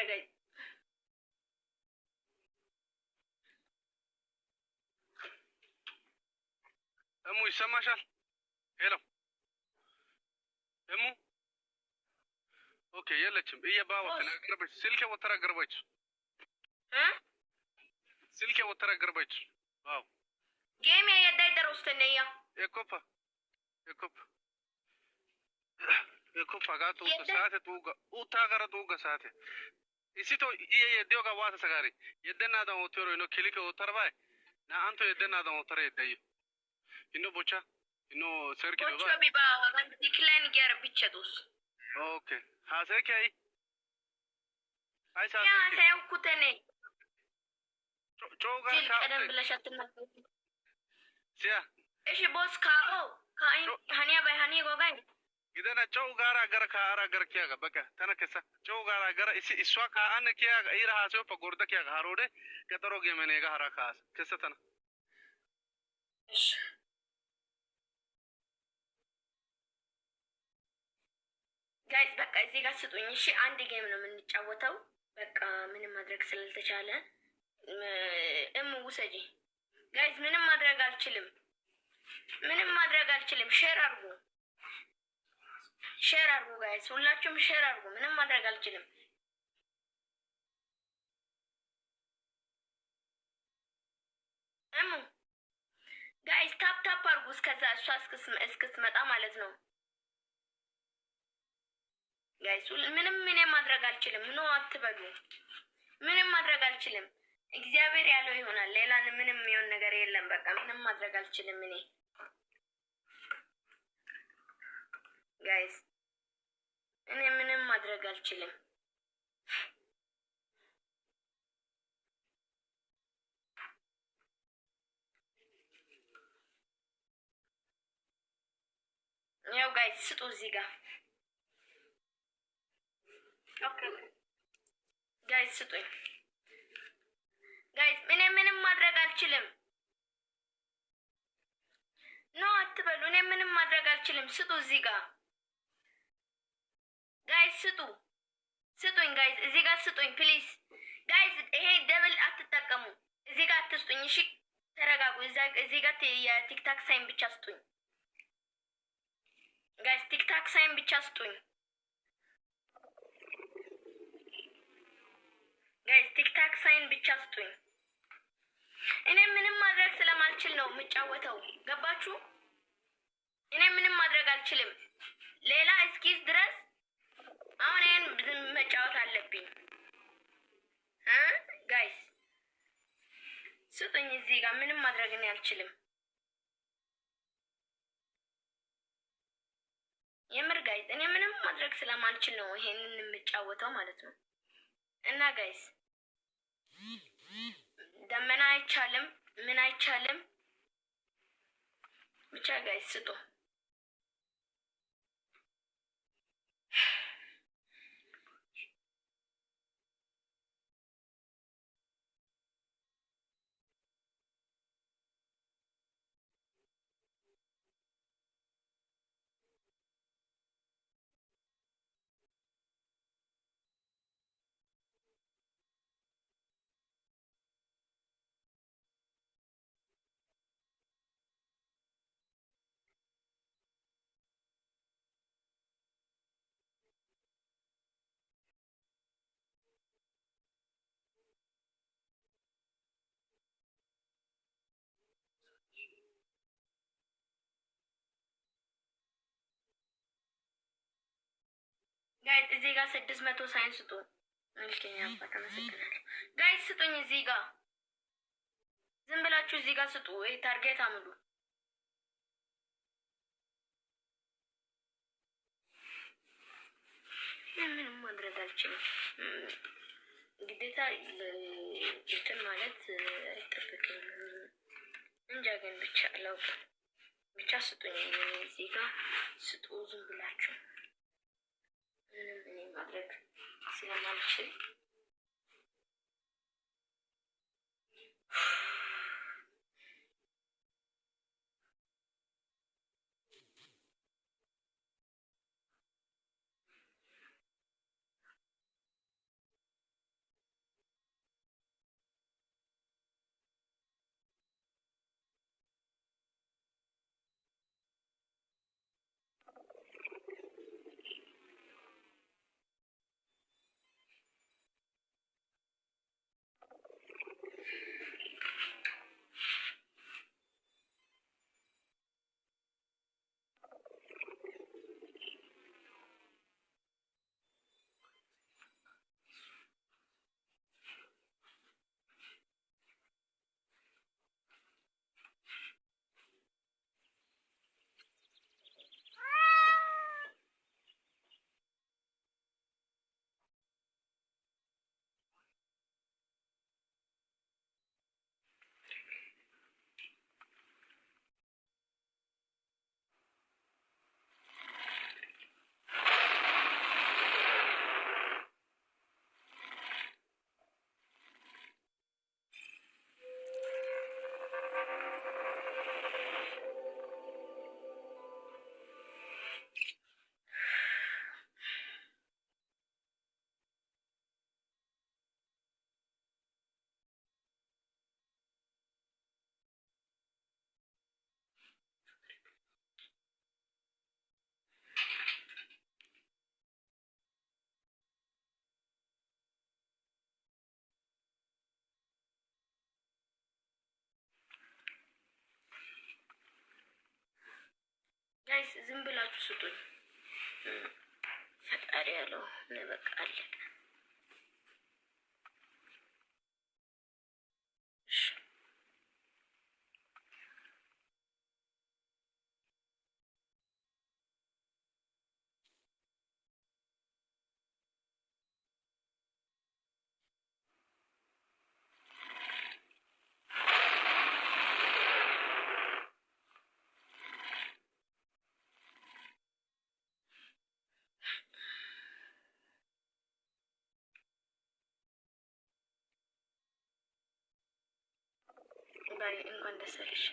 ጋይስ እሙ ይሰማሻል? ሄሎ እሙ ኦኬ የለችም። እየባወ ተናገረች። ስልኬ ወተራ ገርበች ስልኬ ወተራ ገርበች። ዋው ጌም የዳይ ደረስተነያ ኤኮፓ ጋቱ ሰዓት ቱጋ ኡታገረ ቱጋ ሰዓት isito iye yedioga wata sagari yedena da otoro ino kilike otarba na anto yedena da otare dayi ino bocha ino serki do bocha biba hagan decline ger bichadus okay ha serki ai sa ya sai kutene choga ka adam bilashatna sia eshi boss kao kain haniya bay hani gogai gidana chowgara gar ka ara gar kiyaga baka tana kesa chowgara gar isi iswa ka an kiyaga ira haso pa gorda kiyaga harode kataro gemenega hara khas kesa tana ጋይስ በቃ እዚህ ጋር ስጡኝ እሺ አንድ ጌም ነው የምንጫወተው በቃ ምንም ማድረግ ስላልተቻለ ውሰጂ ጋይስ ምንም ማድረግ አልችልም ሼር አርጉ ጋይስ ሁላችሁም ሼር አርጉ ምንም ማድረግ አልችልም ጋይስ ታፕ አርጉ እስከዛ እሷ እስክትመጣ ማለት ነው ጋይስ ምንም ማድረግ አልችልም ኖ አትበሉ ምንም ማድረግ አልችልም እግዚአብሔር ያለው ይሆናል ሌላ ምንም የሚሆን ነገር የለም በቃ ምንም ማድረግ አልችልም እኔ ጋይስ እኔ ምንም ማድረግ አልችልም ያው ጋይስ ስጡ እዚህ ጋር ኦኬ ጋይስ ስጡኝ ጋይስ እኔ ምንም ማድረግ አልችልም ኖ አትበሉ እኔ ምንም ማድረግ አልችልም ስጡ እዚህ ጋር ጋይስ ስጡኝ ጋይስ እዚህ ጋር ስጡኝ ፕሊዝ ጋይስ ይሄ ደብል አትጠቀሙ እዚህ ጋር አትስጡኝ እሺ ተረጋጉ እዚህ ጋር የቲክታክ ሳይን ብቻ ስጡኝ ጋይስ ቲክታክ ሳይን ብቻ ስጡኝ ጋይስ ቲክታክ ሳይን ብቻ ስጡኝ እኔ ምንም ማድረግ ስለማልችል ነው የምጫወተው ገባችሁ እኔ ምንም ማድረግ አልችልም ሌላ እስኪስ ድረስ አሁን እኔን መጫወት አለብኝ ጋይስ ስጡኝ እዚህ ጋር ምንም ማድረግ እኔ አልችልም የምር ጋይስ እኔ ምንም ማድረግ ስለማልችል ነው ይሄንን የምጫወተው ማለት ነው እና ጋይስ ደመና አይቻልም ምን አይቻልም ብቻ ጋይስ ስጡ ጋይስ እዚህ ጋር 600 ሳይንስ ስጡ እንልከኛ አባታ መስከናል ጋይስ ስጡኝ እዚህ ጋር ዝም ብላችሁ እዚህ ጋር ስጡ ወይ ታርጌት አምሉ ምንም ማድረግ አልችልም ግዴታ እንትን ማለት አይጠበቅም እንጃ ግን ብቻ አላውቅም ብቻ ስጡኝ እዚህ ጋር ስጡ ዝም ብላችሁ ምንም ማድረግ ስለማልችል ጋይስ ዝም ብላችሁ ስጡኝ። ፈጣሪ ያለው ነው በቃ አለቀ። እንኳን ደስ አለሽ።